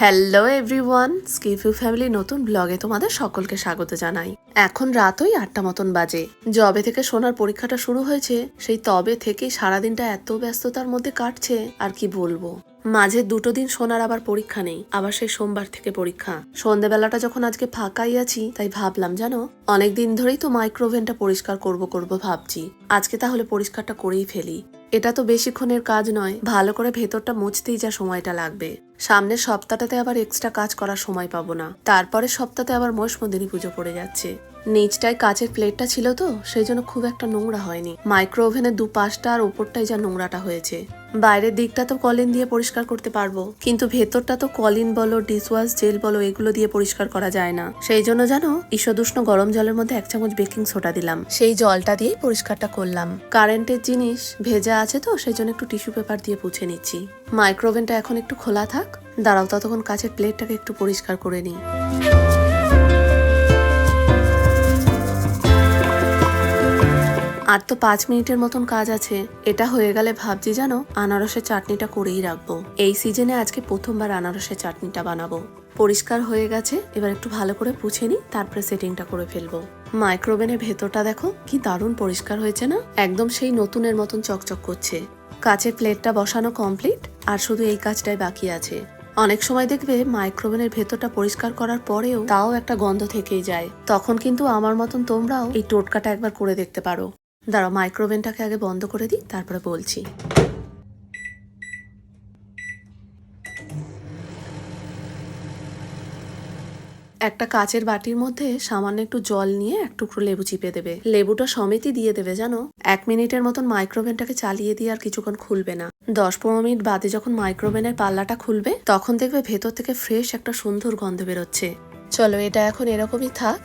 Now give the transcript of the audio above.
Hello everyone, স্কিফিউ family নতুন ব্লগে তোমাদের সকলকে স্বাগত জানাই। এখন রাত ওই 8টা মতন বাজে। যবে থেকে সোনার পরীক্ষাটা শুরু হয়েছে সেই তবে থেকেই সারাদিনটা এত ব্যস্ততার মধ্যে কাটছে আর কি বলবো। মাঝে 2টো দিন সোনার আবার পরীক্ষা নেই, আবার সেই সোমবার থেকে পরীক্ষা। সন্ধ্যেবেলাটা যখন আজকে ফাঁকাই আছি তাই ভাবলাম জানো অনেক দিন ধরেই তো মাইক্রোওভেনটা পরিষ্কার করব ভাবছি, আজকে তাহলে পরিষ্কারটা করেই ফেলি। এটা তো বেশিক্ষণের কাজ নয়, ভালো করে ভেতরটা মুছতেই যা সময়টা লাগবে। সামনের সপ্তাহটাতে আবার এক্সট্রা কাজ করার সময় পাবো না, তারপরে সপ্তাহে আবার মহেশমর্দিনী পুজো পড়ে যাচ্ছে। নিচটায় কাচের প্লেটটা ছিল তো সেই জন্য খুব একটা নোংরা হয়নি। মাইক্রো ওভেনের দুপাশটা আর উপরটাই যা নোংরাটা হয়েছে। বাইরের দিকটা তো কলিন দিয়ে পরিষ্কার করতে পারবো, কিন্তু ভেতরটা তো কলিন বলো ডিশওয়াশ জেল বলো এগুলো দিয়ে পরিষ্কার করা যায় না। সেই জন্য জানো ঈষদুষ্ণ গরম জলের মধ্যে 1 চামচ বেকিং সোডা দিলাম, সেই জলটা দিয়েই পরিষ্কারটা করলাম। কারেন্টের জিনিস ভেজা আছে তো সেই জন্য একটু টিস্যু পেপার দিয়ে পুছে নিচ্ছি। মাইক্রোওভেনটা এখন একটু খোলা থাক, দাঁড়াও ততক্ষণ কাচের প্লেটটাকে একটু পরিষ্কার করে নিই। আর তো 5 মিনিটের মতন কাজ আছে, এটা হয়ে গেলে ভাবছি জানো আনারসের চাটনিটা করেই রাখবো। এই সিজনে আজকে প্রথমবার আনারসের চাটনিটা বানাবো। পরিষ্কার হয়ে গেছে, এবার একটু ভালো করে পুছে নিই, তারপরে সেটিংটা করে ফেলবো। মাইক্রোওভেনের ভেতরটা দেখো কি দারুণ পরিষ্কার হয়েছে না, একদম সেই নতুনের মতন চকচক করছে। কাচের প্লেটটা বসানো কমপ্লিট, আর শুধু এই কাজটাই বাকি আছে। অনেক সময় দেখবে মাইক্রোওভেনের ভেতরটা পরিষ্কার করার পরেও তাও একটা গন্ধ থেকেই যায়, তখন কিন্তু আমার মতন তোমরাও এই টোটকাটা একবার করে দেখতে পারো। দাঁড়াও মাইক্রোওভেনটাকে আগে বন্ধ করে দিই, তারপরে বলছি। একটা কাচের বাটির মধ্যে সামান্য একটু জল নিয়ে 1 টুকরো লেবু চিপে দেবে, লেবুটা সমেতই দিয়ে দেবে জানো। 1 মিনিটের মতন মাইক্রোওভেনটাকে চালিয়ে দিয়ে আর কিছুক্ষণ খুলবে না। 10-15 মিনিট বাদে যখন মাইক্রোওভেনের পাল্লাটা খুলবে তখন দেখবে ভেতর থেকে ফ্রেশ একটা সুন্দর গন্ধ বেরোচ্ছে। চলো এটা এখন এরকমই থাক,